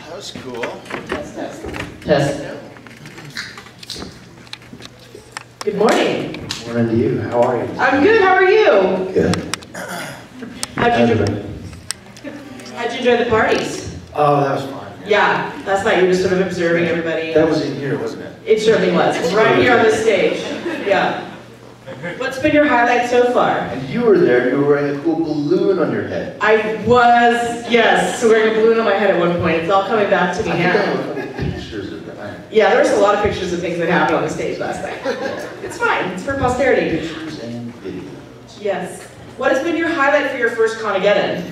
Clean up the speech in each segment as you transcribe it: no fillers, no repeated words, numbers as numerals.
That was cool. Test, test. Test. Good morning. Good morning to you. How are you? I'm good. How are you? Good. How'd you enjoy the parties? Oh, that was fun. Yeah, last night you were just sort of observing everybody. That was in here, wasn't it? It certainly was. Right here on the stage. Yeah. What's been your highlight so far? And you were there. You were wearing a cool balloon on your head. I was, yes, wearing a balloon on my head at one point. It's all coming back to me now. I think I have pictures of that. Yeah, there was a lot of pictures of things that happened on the stage last night. It's fine. It's for posterity. Pictures and videos. Yes. What has been your highlight for your first Conageddon?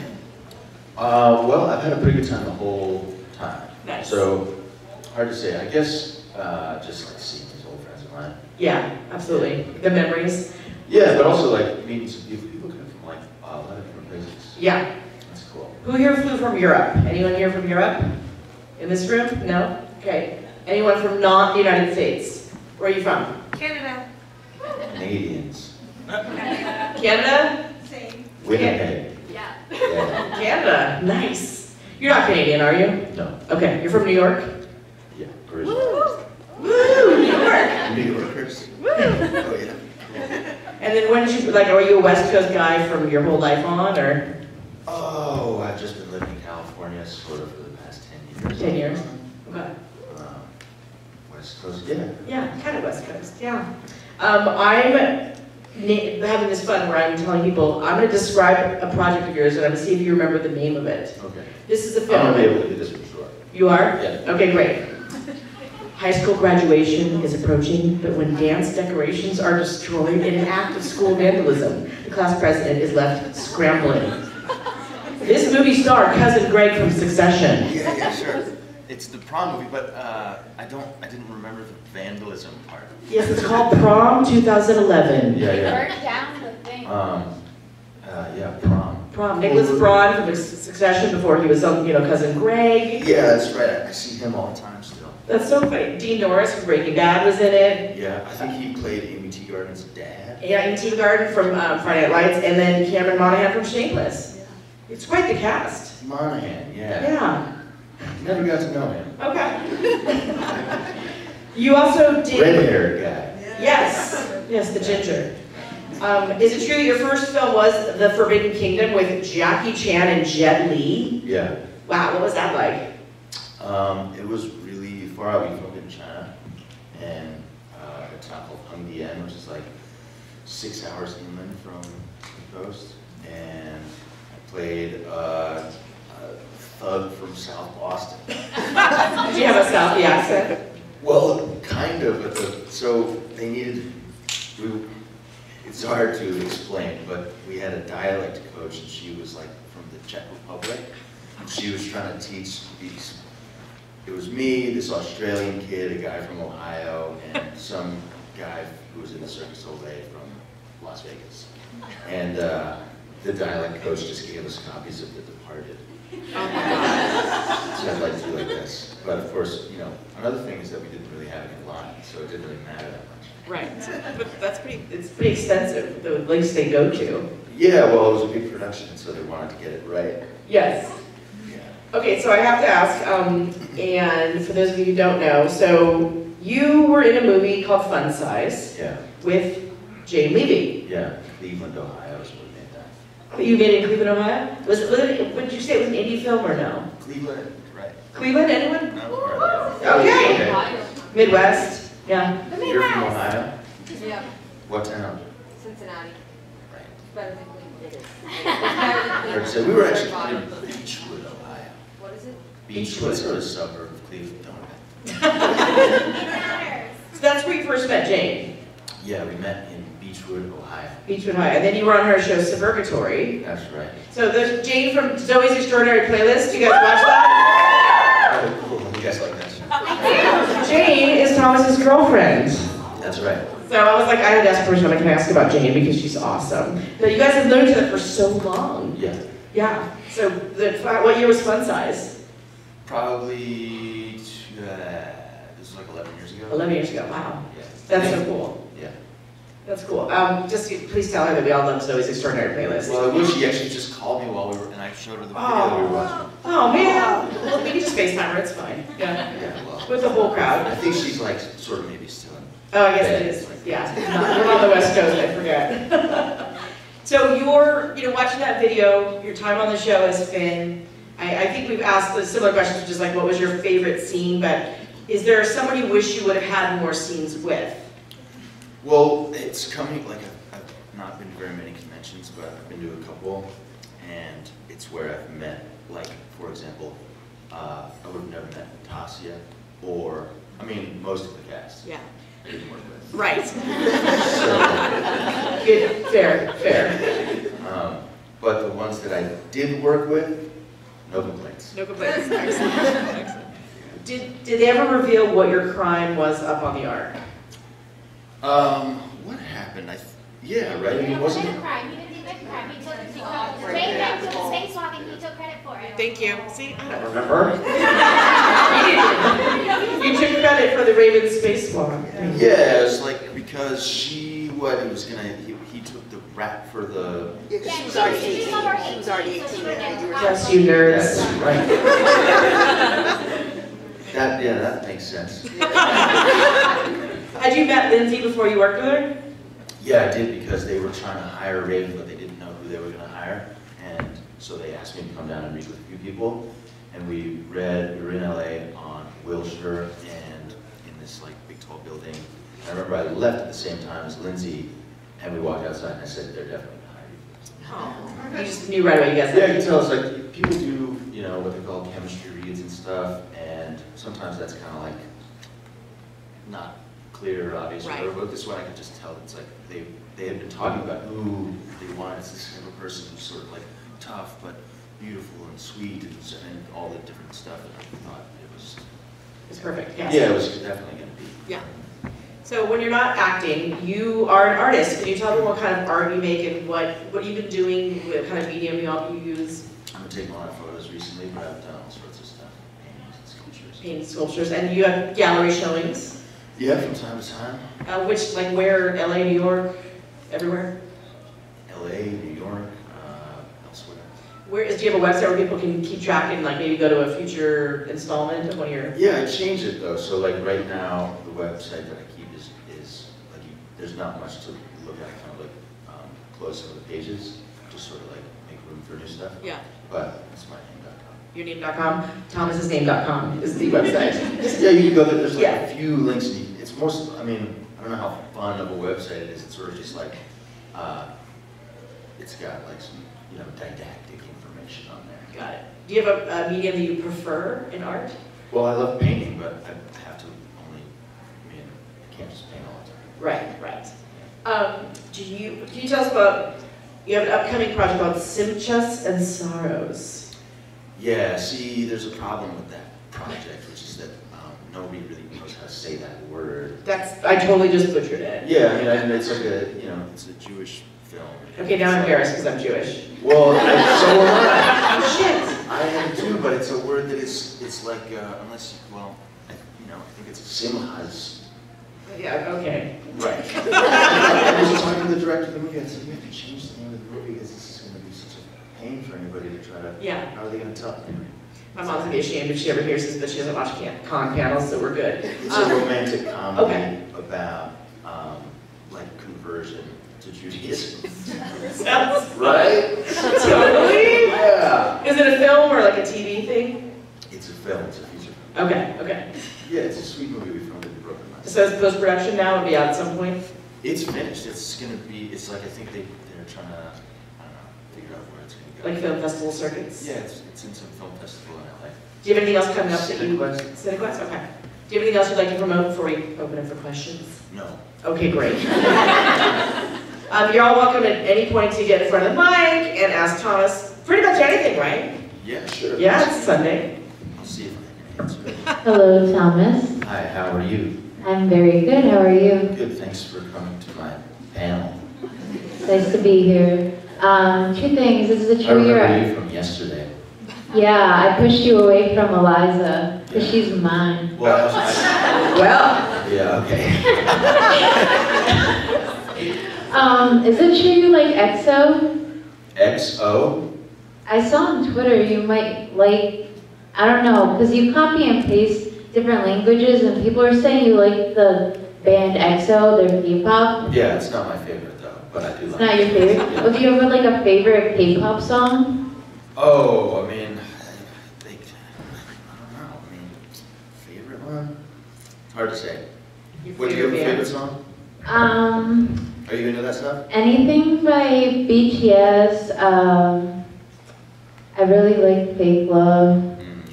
Well, I've had a pretty good time the whole time. Nice. So, hard to say. I guess just like seeing these old friends of mine. Yeah, absolutely. The memories. Yeah, but also like meeting some people coming from like a lot of different places. Yeah. That's cool. Who here flew from Europe? Anyone here from Europe? In this room? No? Okay. Anyone from not the United States? Where are you from? Canada. Canadians. Canada? Same. Winnipeg. Yeah. Yeah. Canada. Nice. You're not Canadian, are you? No. Okay. You're from New York? Yeah. Original. Woo! New York! New Yorkers. Woo! Oh yeah. And then when did you, like, are you a West Coast guy from your whole life on, or? Oh, I've just been living in California sort of for the past 10 years. 10 years? Okay. West Coast, yeah. Yeah, kind of West Coast, yeah. I'm having this fun where I'm telling people, I'm going to describe a project of yours and I'm going to see if you remember the name of it. Okay. This is a I'm film. going to be able to do this for sure. You are? Yeah. Okay, great. High school graduation is approaching, but when dance decorations are destroyed in an act of school vandalism, the class president is left scrambling. This movie starred Cousin Greg from Succession. Yeah, sure. It's the prom movie, but I didn't remember the vandalism part. Yes, it's called Prom 2011. Yeah, yeah. Burn down the thing. Yeah, prom. Prom. Nicholas Braun from Succession before he was on, Cousin Greg. Yeah, that's right. I see him all the time still. That's so funny. Dean Norris from Breaking Bad was in it. Yeah, I think he played Amy Teagarden's dad. Yeah, and Tea Garden from Friday Night Lights, and then Cameron Monaghan from Shameless. It's quite the cast. Monahan, yeah. Yeah. Never got to know him. Okay. You also did... Red-haired guy. Yes. Yes, the ginger. Is it true that your first film was The Forbidden Kingdom with Jackie Chan and Jet Li? Yeah. Wow, what was that like? It was really far out. We filmed in China, and a town called Hengdian, which is like 6 hours inland from the coast. And I played a thug from South Boston. Did you have a Southie accent? Well, kind of, but so they needed, it's hard to explain, but we had a dialect coach and she was like from the Czech Republic. And she was trying to teach these, it was me, this Australian kid, a guy from Ohio, and some guy who was in the Circus Soleil from Las Vegas. And the dialect coach just gave us copies of The Departed. So I'd like to do like this. But of course, another thing is that we didn't really have any lines, so it didn't really matter that much. Right, but it's pretty extensive, the links they go to. Yeah, well, it was a big production, so they wanted to get it right. Yes. Yeah. Okay, so I have to ask, and for those of you who don't know, so you were in a movie called Fun Size. Yeah. With Jane Levy. Yeah, Cleveland, Ohio is where we made that. You made it in Cleveland, Ohio? Would you say it was an indie film or no? Cleveland, right? Cleveland, anyone? No. Okay. Midwest, yeah. The You're from Midwest. Ohio? Yeah. What town? Cincinnati. Right. It's better than Cleveland. It is. It's better than Cleveland. So we were actually in Beechwood, Ohio. What is it? Beechwood, sort of a suburb of Cleveland, don't So that's where you first met Jane? Yeah, we met in Beechwood, Ohio. Beechwood High. And then you were on her show Suburgatory. That's right. So there's Jane from Zoe's Extraordinary Playlist. You guys watch that? Oh, cool. You guys like that? Jane is Thomas's girlfriend. That's right. So I was like, I had to ask a person, I can ask about Jane because she's awesome. So you guys have known each other for so long. Yeah. Yeah. So what year was Fun Size? Probably, this was like 11 years ago. 11 years ago. Wow. Yeah. That's so cool. Yeah. That's cool. Just please tell her that we all love Zoe's Extraordinary Playlist. Well, I wish she actually just called me while we were, and I showed her the video we were watching. Oh man. Well, we can just FaceTime her, it's fine. Yeah. Yeah, well, With the whole I crowd. think she's like sort of maybe still in. Oh, I guess it is. Yeah. We're on the West Coast, I forget. So you're, watching that video, your time on the show as Finn. I think we've asked the similar questions, which is like, what was your favorite scene? But is there someone you wish you would have had more scenes with? Well, it's coming, like, I've not been to very many conventions, but I've been to a couple, and it's where I've met, like, for example, I would have never met Tasia, or, I mean, most of the cast. Yeah. I didn't work with. Right. So, Good, fair. but the ones that I did work with, no complaints. No complaints. Excellent. Did they ever reveal what your crime was up on the ark? What happened? Yeah, right? I mean, wasn't it? Crime. He didn't commit crime. He took Ray took the spacewalk and he took credit for it. Thank you. See, I don't remember. You took credit for the Raven spacewalk. Yeah, it was like because he took the rap for the. Yeah, she was already 18. She was already 18. Yes, you nerds. That's right. That makes sense. Had you met Lindsay before you worked with her? Yeah, I did because they were trying to hire Raven, but they didn't know who they were going to hire, and so they asked me to come down and meet with a few people, and we were in LA on Wilshire and in this like big tall building. And I remember I left at the same time as Lindsay, and we walked outside, and I said, "They're definitely going to hire you." You just knew right away you guys. Yeah, you can tell. It's like people do, what they call chemistry reads and stuff, and sometimes that's kind of like not clear or obvious. Right. But this one I could just tell. It's like they had been talking about who they wanted as this type of person who's sort of like tough but beautiful and sweet and all the different stuff. And I thought it was. It's perfect. Yes. Yeah, it was definitely going to be. Yeah. So when you're not acting, you are an artist. Can you tell me what kind of art you make and what you've been doing, what kind of medium you use? I've been taking a lot of photos recently, but I've done all sorts of stuff, paintings and sculptures. Paint sculptures, and you have gallery showings. Yeah, from time to time. Where? LA, New York, everywhere? LA, New York, elsewhere. Do you have a website where people can keep track and like maybe go to a future installment of one of your? Yeah, I changed it though. So like right now, the website that I keep is like there's not much to look at. Kind of like close some of the pages, just sort of like make room for new stuff. Yeah. But it's myname.com. Yourname.com. Thomas'sname.com is the website. Yeah, you can go there. There's like Yeah. a few links. It's most. I mean, I don't know how fun of a website it is. It's sort of just like it's got like some didactic information on there. Got it. Do you have a medium that you prefer in art? Well, I love painting, but I have to only. I mean, I can't just paint all the time. Right. Can you tell us about, you have an upcoming project called Simchas and Sorrows. Yeah, see, there's a problem with that project, which is that nobody really knows how to say that word. I totally just butchered it. Yeah, I mean, it's like it's a Jewish film. Okay, now I'm embarrassed because I'm Jewish. Well, so am I. Shit. I am too, but it's a word that it's like, unless, I think it's Simchas. Yeah, okay. Right. I was talking to the director of the movie, I said, we have to change the name of the movie because this is going to be such a pain for anybody to try to, Yeah. How are they going to tell? My mom's gonna be ashamed if she ever hears this, but she doesn't watch con panels, so we're good. It's a romantic comedy okay. about like conversion to Judaism. Sounds Right? totally. Yeah. Is it a film or like a TV thing? It's a film. It's a feature film. Okay. Yeah, it's a sweet movie we filmed in Brooklyn. So it's post-production now, it'll be out at some point? It's finished. It's gonna be. It's like I think they're trying to figure out where it's gonna go. Like film festival circuits? Yeah, it's in some film festival in LA. Do you have anything else coming up that you... Cinequest. Cinequest, okay. Do you have anything else you'd like to promote before we open it for questions? No. Okay, great. You're all welcome at any point to get in front of the mic and ask Thomas pretty much anything, right? Yeah, sure. Yeah, it's Sunday. I'll see if I can answer it. Hello, Thomas. Hi, how are you? I'm very good. How are you? Good, thanks for coming to my panel. Nice to be here. Two things. Is it I true remember you from yesterday. Yeah, I pushed you away from Eliza because she's mine. Well, Well, yeah, okay. Is it true you like EXO? XO? I saw on Twitter you might like I don't know, because you copy and paste different languages, and people are saying you like the band EXO, their K-pop. Yeah, it's not my favorite though, but I do It's like not it. your favorite? Yeah. Well, do you have like a favorite K-pop song? Oh, I mean, I don't know. I mean, favorite one? It's hard to say. What do you have a favorite song? Are you into that stuff? Anything by BTS. I really like Fake Love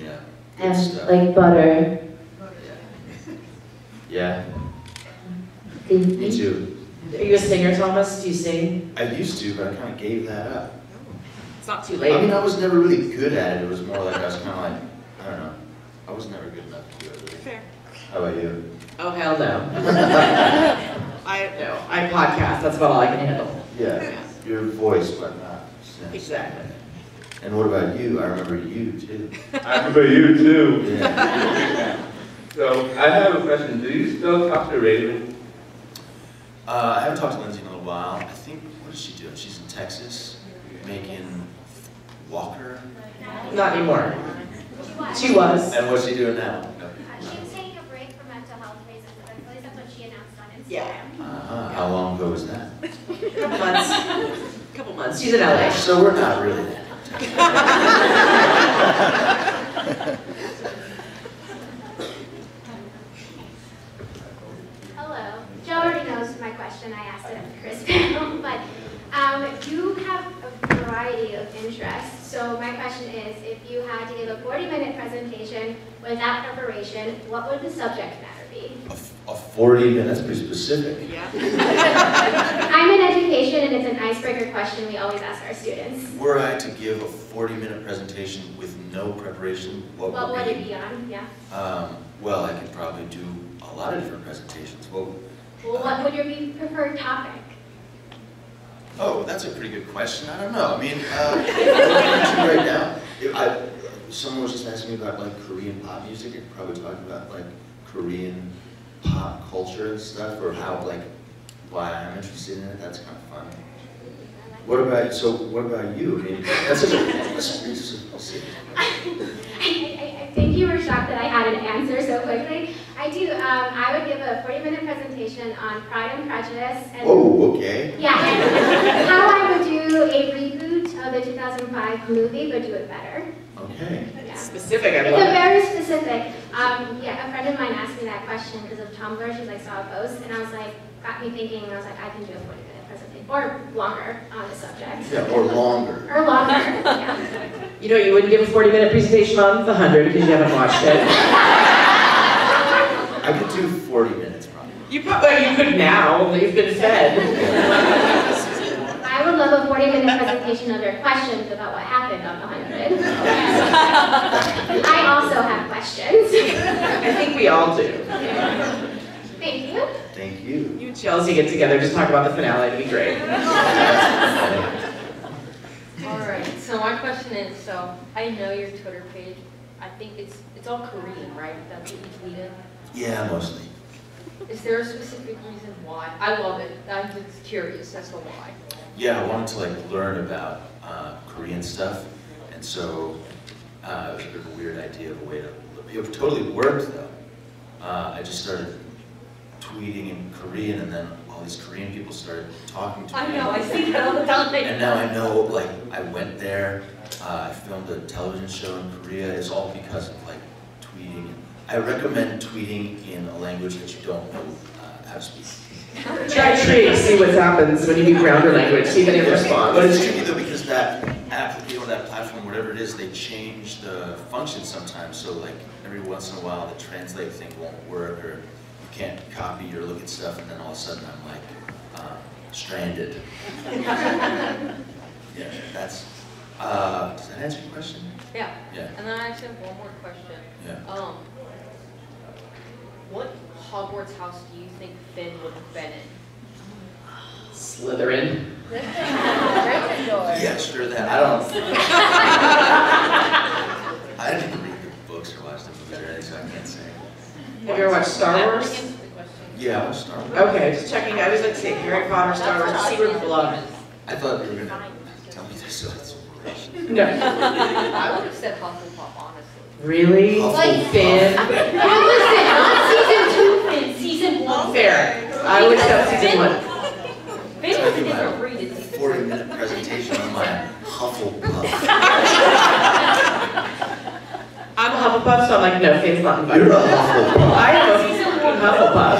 Yeah. Good and stuff. like Butter. Yeah. Me Me too. Are you a singer, Thomas? Do you sing? I used to, but I kind of gave that up. It's not too I mean, late. I was never really good at it. It was more like I was kind of like, I don't know. I was never good enough to do it. Really. Fair. How about you? Oh, hell no. I No, I podcast. That's about all I can handle. Yeah. Your voice, but not sense. Exactly. And what about you? I remember you too. I remember you too. Yeah. So I have a question. Do you still talk to Raven? I haven't talked to Lindsay in a little while. I think, what is she doing? She's in Texas, making Walker. Not anymore. She was. And what's she doing now? She was taking a break for mental health reasons, at least that's what she announced on Instagram. Yeah. How long ago was that? Couple months. Couple months. She's in LA. So we're not really that. Hello. Joe already knows my question. I asked it at the Chris panel, but you have a variety of interests. So my question is, if you had to give a 40-minute presentation without preparation, what would the subject matter be? A 40 minutes, pretty specific. yeah. I'm in education, and it's an icebreaker question we always ask our students. Were I to give a 40-minute presentation with no preparation, what What would would it it be on? Yeah. Well, I could probably do a lot of different presentations. Well, What would your preferred topic? oh, that's a pretty good question. I don't know. I mean, right now, someone was just asking me about like Korean pop music. I could probably talk about like Korean pop culture and stuff, or how like why I'm interested in it. That's kind of fun. What about you? I mean, that's such a I'll see. I think you were shocked that I had an answer so quickly. I do. I would give a 40-minute presentation on Pride and Prejudice. And Oh, okay. yeah, and how I would do a reboot of the 2005 movie, but do it better. Okay. Yeah. Specific, I It's love a it. very specific. Yeah, a friend of mine asked me that question because of Tumblr. She's like, saw a post, and I was like, got me thinking, and I was like, I can do a 40-minute presentation, or longer on the subject. Yeah, or longer. Or longer, yeah. You know, you wouldn't give a 40-minute presentation on The 100 because you haven't watched it. I could do 40 minutes probably. You could now that you've been fed. I would love a 40-minute presentation of your questions about what happened on the 100. I also have questions. I think we all do. Thank you. Thank you. You and Chelsea get together, just talk about the finale, it'd be great. All right, so my question is, so I know your Twitter page. I think it's all Korean, right? That's what you tweeted. Yeah, mostly. Is there a specific reason why? I love it. I'm just curious as to why. Yeah, I wanted to like learn about Korean stuff, and so it was a bit of a weird idea of a way to. It totally worked though. I just started tweeting in Korean, and then all these Korean people started talking to me. I know, I see that all the time. And now I know, like, I went there, I filmed a television show in Korea. It's all because of like tweeting. I recommend tweeting in a language that you don't know how to speak. Try Tree, see what happens when you do grounder language, see if any response. But it's tricky though, because that app, you know, that platform, whatever it is, they change the function sometimes. So like every once in a while, the translate thing won't work, or you can't copy or look at stuff, and then all of a sudden I'm like stranded. Yeah, that's. Does that answer your question? Yeah. Yeah. And then I actually have one more question. Yeah. What Hogwarts house do you think Finn would have been in? Slytherin. Gryffindor. Yeah, sure that. I didn't read the books or watch the movies or anything, so I can't say. Have you ever watched Star That Wars? answers the question. Yeah, I watched Star Wars. Okay, just checking. I was like saying Harry Potter, Star Wars, Secret of Blood. I thought you were gonna tell me this, so that's No. I would have said Hufflepuff, honestly. Really? Hufflepuff. Finn? Now listen, not season 2, Finn, season 1. Fair. I will accept season 1. Finn was a different breed in season 2. 40-minute presentation on my Hufflepuff. I'm a Hufflepuff, so I'm like, no, Finn's not invited. You're a Hufflepuff. I am a Hufflepuff.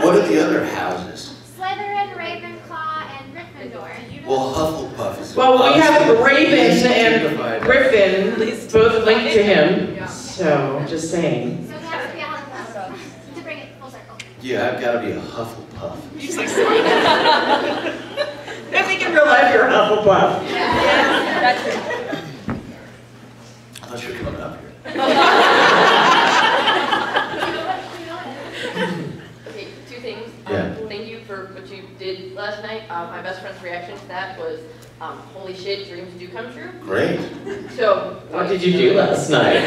What are the other houses? Slytherin, Ravenclaw, and Gryffindor. Well, Hufflepuff is. Well, we have Raven and dignified. Griffin both linked to him, so just saying. So it has to be a Hufflepuff to bring it full circle. Yeah, I've got to be a Hufflepuff. I think in real life you're a Hufflepuff. That's true. I thought you were coming up here. Okay, 2 things. Yeah. Thank you for what you did last night. My best friend's reaction to that was, holy shit, dreams do come true. Great. So. What did you do last night?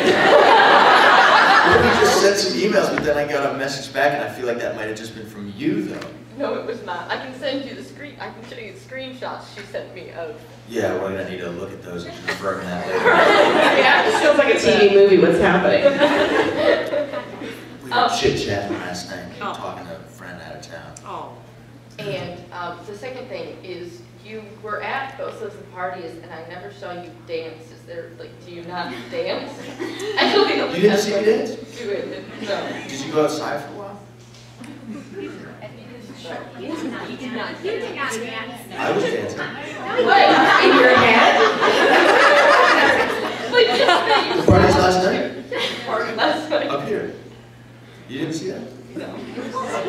Well, we just sent some emails, but then I got a message back, and I feel like that might have just been from you, though. No, it was not. I can send you the I can show you the screenshots she sent me of. Yeah, we're gonna need to look at those and confirm that later. Yeah, this feels like a TV movie. What's happening? We were chit-chatting last night, talking to a friend out of town. Oh. And the second thing is you were at both of the parties and I never saw you dance. Is there, like, do you not dance? I don't think You didn't see me dance? Do it. No. Did you go outside for a while? You did not. You did not dance. I was dancing. What? In your head? Like, just that you The parties last night? Party last night. Up here. You didn't see that? No.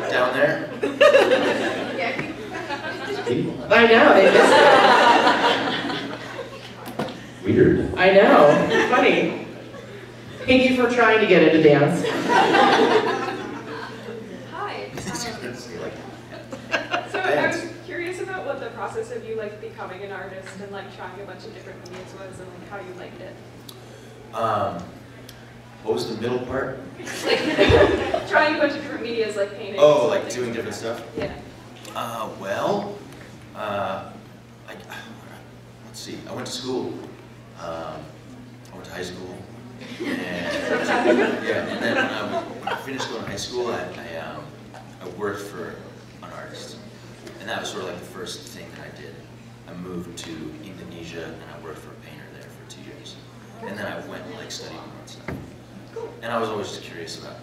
Down there? I know, they missed it. Weird. I know, funny. Thank you for trying to get into dance. Hi. See, like, So I was curious about what the process of you like becoming an artist and like trying a bunch of different mediums was and like how you liked it. what was the middle part? Trying a bunch of different medias like painting. Oh, like doing different stuff? Yeah. Well, let's see. I went to school. I went to high school. And, yeah, and then when I finished going to high school, I worked for an artist. And that was sort of like the first thing that I did. I moved to Indonesia and I worked for a painter there for 2 years. And then I went and like studied more stuff. And I was always just curious about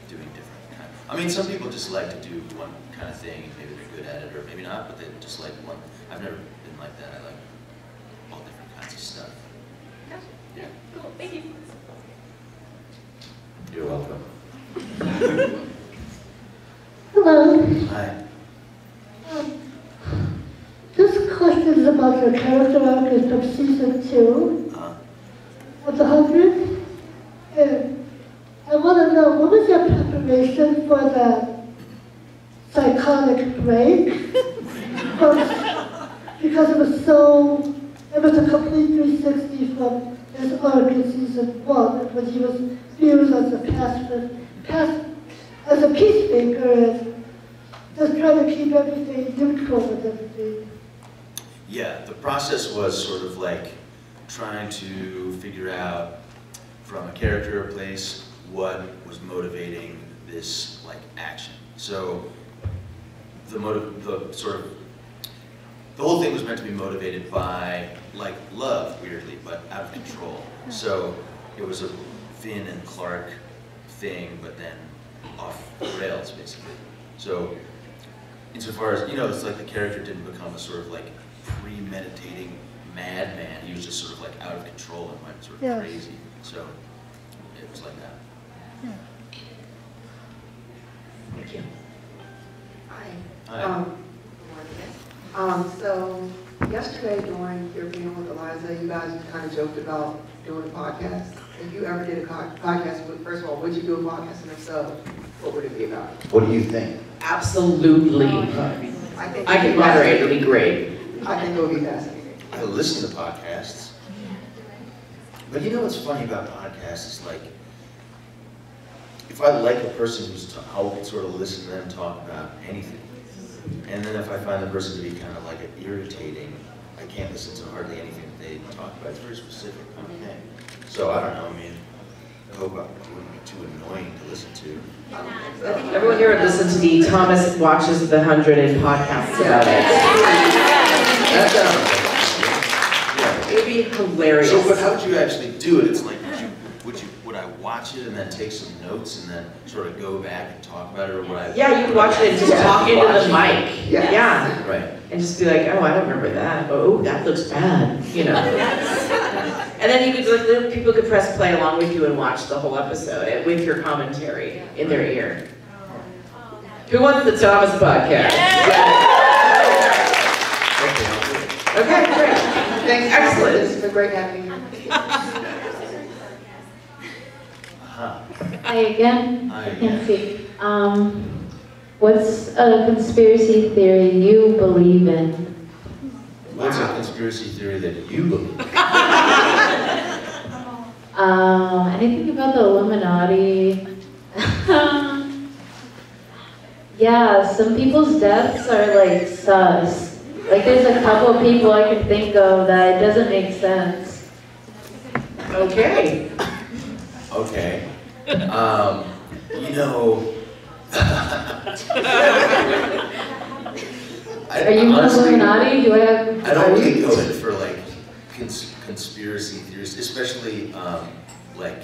doing different kind of, I mean, some people just like to do one kind of thing, maybe they're good at it or maybe not, but they just like one. I've never been like that. I like all different kinds of stuff. Yeah. Cool. Thank you. You're welcome. Hello. Hi. This question is about your character arc from season 2 of The 100. And I want to know, what was your preparation for the psychotic break? Because it was a complete 360 from his arc in season 1, when he was viewed as a peacemaker and just trying to keep everything neutral with everything. Yeah, the process was sort of like trying to figure out from a character or place what was motivating this like action. So the whole thing was meant to be motivated by like love, weirdly, but out of control. So it was a Finn and Clark thing, but then off the rails, basically. So insofar as, you know, it's like the character didn't become a sort of like premeditating madman. He was just sort of like out of control and went sort of crazy. So it was like that. Thank you. Hi. So yesterday during your meeting with Eliza, you guys kind of joked about doing a podcast. If you ever did a podcast, first of all, would you do a podcast? And if so, what would it be about? What do you think? Absolutely. I think I can moderate, it'll be great. I think it would be fascinating. I listen to podcasts. But you know what's funny about podcasts is like, if I like a person I'll sort of listen to them talk about anything. And then if I find the person to be kind of like irritating, I can't listen to hardly anything that they talk about. It's very specific. Okay. So I don't know, I mean, I hope I wouldn't be too annoying to listen to. Everyone here would listen to the Thomas Watches the 100 and podcasts about it. Yeah. It would be hilarious. So, but how would you actually do it? It's like, would I watch it and then take some notes and then sort of go back and talk about it, or would I? Yeah, you could watch it and just talk into the mic. Yeah. Yeah. Right. And just be like, oh, I don't remember that. Oh, that looks bad, you know. And then you could, people could press play along with you and watch the whole episode with your commentary in their ear. Who wants the Thomas podcast? Okay, great. Thanks. Excellent. It's been great having you. Hi again. Hi I again. can see. What's a conspiracy theory you believe in? What's a conspiracy theory that you believe? Anything about the Illuminati? Yeah, some people's deaths are like sus. Like there's a couple of people I can think of that it doesn't make sense. Okay. Okay. You know. Are you Illuminati? Do I have? I don't really go in for like conspiracy theories, especially like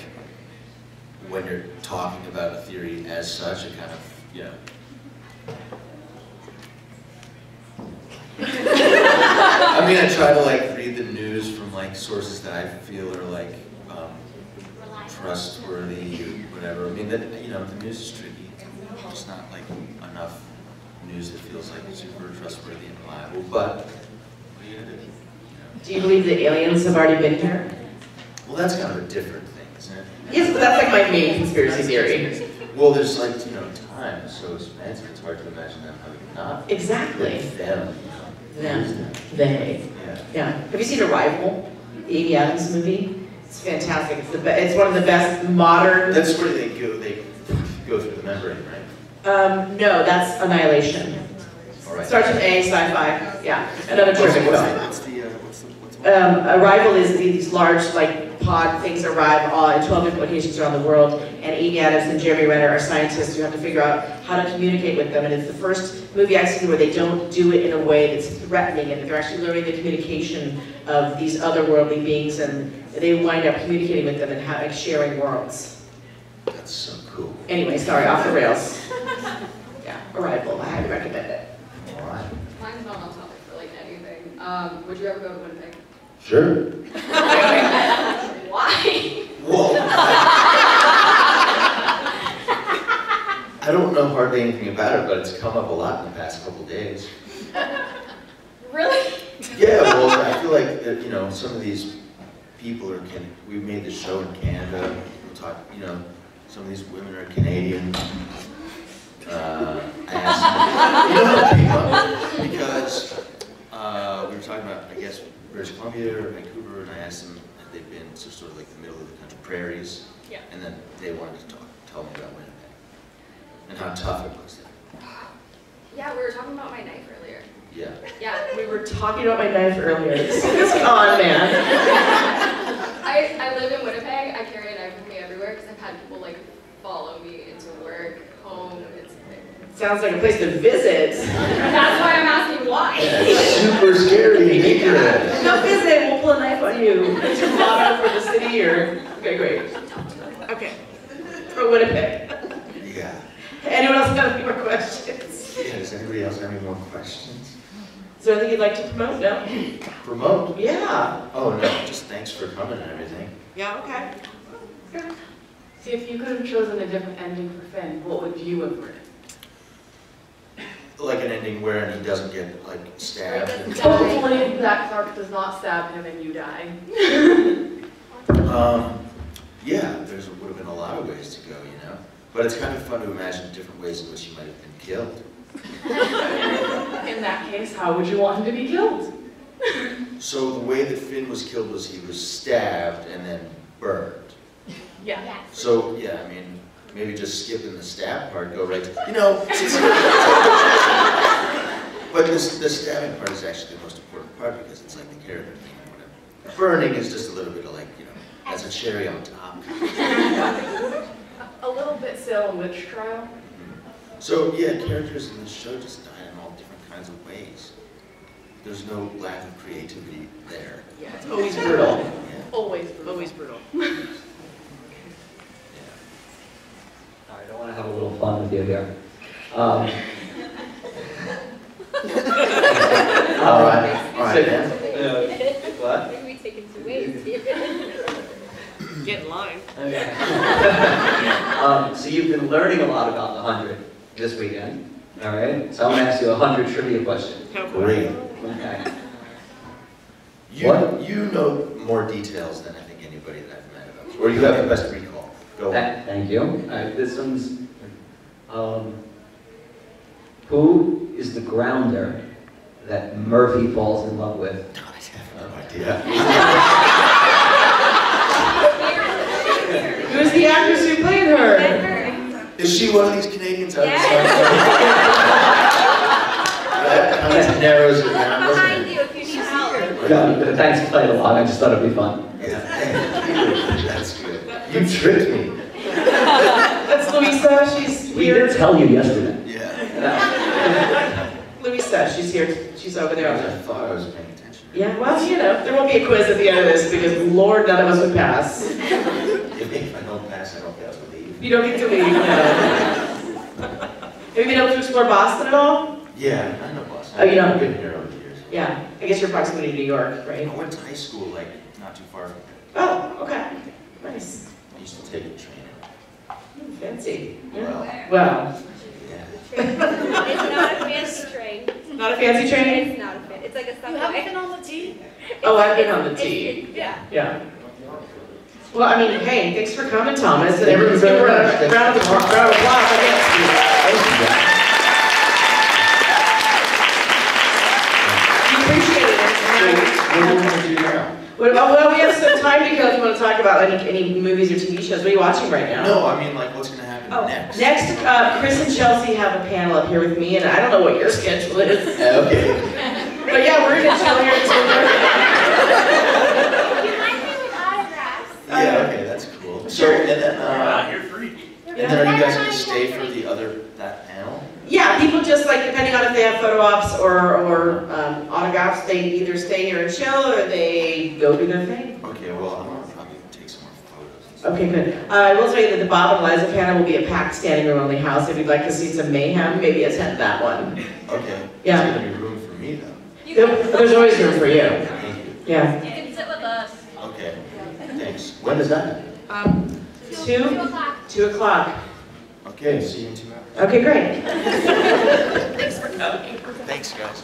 when you're talking about a theory as such. It kind of, you know. I mean, I try to like read the news from like sources that I feel are like trustworthy or whatever. I mean, that, you know, the news is tricky. It's not like enough news that feels like super trustworthy and reliable. But what are you gonna do? You know? Do you believe that aliens have already been here? Well, that's kind of a different thing, isn't it? Yes, but that's like my main conspiracy theory. Well, there's like, you know, time is so expansive. It's hard to imagine them having not. Exactly. Them. Them. They. Yeah. Yeah. Have you seen Arrival? The Amy Adams movie? It's fantastic. It's one of the best modern. That's where they go through the membrane, right? No, that's Annihilation. All right. Starts with A, sci-fi. Yeah, another terrific film. What's the Arrival is these large, like, pod things arrive in 12 different locations around the world, and Amy Adams and Jeremy Renner are scientists who have to figure out how to communicate with them, and it's the first movie I've seen where they don't do it in a way that's threatening, and they're actually learning the communication of these otherworldly beings, and they wind up communicating with them and sharing worlds. That's so cool. Anyway, sorry, off the rails. Yeah, Arrival, I highly recommend it. All right. Mine's not on topic for like anything. Would you ever go to Winnipeg? Sure. Why? Whoa. I don't know hardly anything about it, but it's come up a lot in the past couple days. Really? Yeah, well, I feel like that, you know, some of these people are we made this show in Canada. We'll talk, you know, some of these women are Canadian. I asked them, you know how it came up? Because we were talking about, I guess, British Columbia or Vancouver, and I asked them if they'd been to sort of like the middle of the country, prairies, Yeah. and then they wanted to tell me about Winnipeg and how tough it was there. Yeah, we were talking about my knife earlier. Yeah. Yeah. We were talking about my knife earlier. This is on, man. I live in Winnipeg. I carry a knife with me everywhere because I've had people like follow me into work, home. Sounds like a place to visit. That's why I'm asking why. Yeah, it's super scary and dangerous. Come visit, we'll pull a knife on you. It's your motto for the city, or okay, great. Okay, for Winnipeg. Yeah. Anyone else have any more questions? Yeah, does anybody else have any more questions? Is there anything you'd like to promote? No? Promote? Yeah. Oh, no, just thanks for coming and everything. Yeah, okay. See, if you could have chosen a different ending for Finn, what would you have written? Like an ending where he doesn't get, like, stabbed and Hopefully that Clark does not stab him and you die. Yeah, there would have been a lot of ways to go, you know? But it's kind of fun to imagine different ways in which he might have been killed. In that case, how would you want him to be killed? So the way that Finn was killed was he was stabbed and then burned. Yeah. Yes. So, yeah, I mean, maybe just skipping the stab part, go right to, you know, but the stabbing part is actually the most important part because it's like the character thing or whatever. Burning is just a little bit of like, you know, That's a cherry on top. A little bit Salem witch trial. So yeah, characters in the show just die in all different kinds of ways. There's no lack of creativity there. Yeah, it's always brutal. Yeah. Always brutal. Always brutal. All right, I want to have a little fun with you here. All right, man. What? Maybe we take it 2 ways. Get in line. Okay. So you've been learning a lot about the 100 this weekend. All right. So I'm going to ask you a 100 trivia questions. Great. Okay. You know more details than I think anybody that I've met about, or you have the best recall. Go on. Thank you. All right. This one's. Who is the grounder that Murphy falls in love with? I have no idea. Who's the actress who played her? Is she one of these Canadians out of the That kind of narrows it down, doesn't Behind it? you if you need help. No, thanks for playing along. I just thought it'd be fun. Yeah, thank you. That's good. You tricked me. That's Louisa. She's We here. did tell you yesterday. Yeah. Louisa, she's here. She's over I there. thought I was paying attention. Yeah, well, you know, there won't be a quiz at the end of this because Lord, none of us would pass. If I don't pass, I don't get to leave. You don't get to leave. No. Have you been able to explore Boston at all? Yeah, I know Boston. Oh, you know? I've been here over the years. Yeah, I guess your proximity to New York, right? I went to high school, like, not too far from here. Oh, okay. Nice. I used to take a train. Fancy. Well, Well, yeah. It's not a fancy train. not a fancy train? It's not a fancy. It's like a You haven't subway. been on the T? Oh, I've been on the T. Yeah. Yeah. Well, I mean, hey, thanks for coming, Thomas, and Thank you everyone's very gonna much. round of applause, I guess. Thank you, guys. We appreciate it. What do you want to do now? Well, we have some time to go if you want to talk about any movies or TV shows. What are you watching right now? No, I mean, like, what's going to happen next? Next, Chris and Chelsea have a panel up here with me, and I don't know what your schedule is. Okay. But yeah, we're going to chill here until You might be with autographs. Yeah, okay, that's cool. So, and then, You're free. and then are you guys going to stay for that panel? Yeah, people just like, depending on if they have photo ops or autographs, they either stay here and chill or they go do their thing. Okay, well, I'm going to probably take some more photos and stuff. Okay, good. I will tell you that the Bob and Eliza panel will be a packed standing room only house. If you'd like to see some mayhem, maybe attend that one. Okay. Yeah. There's going to be room for me, though. There's always room for you. Thank you. Yeah. You can sit with us. Okay, thanks. When is that? 2 o'clock. 2 o'clock. Okay, see you in 2 hours. Okay, great. Thanks for coming. Thanks, guys.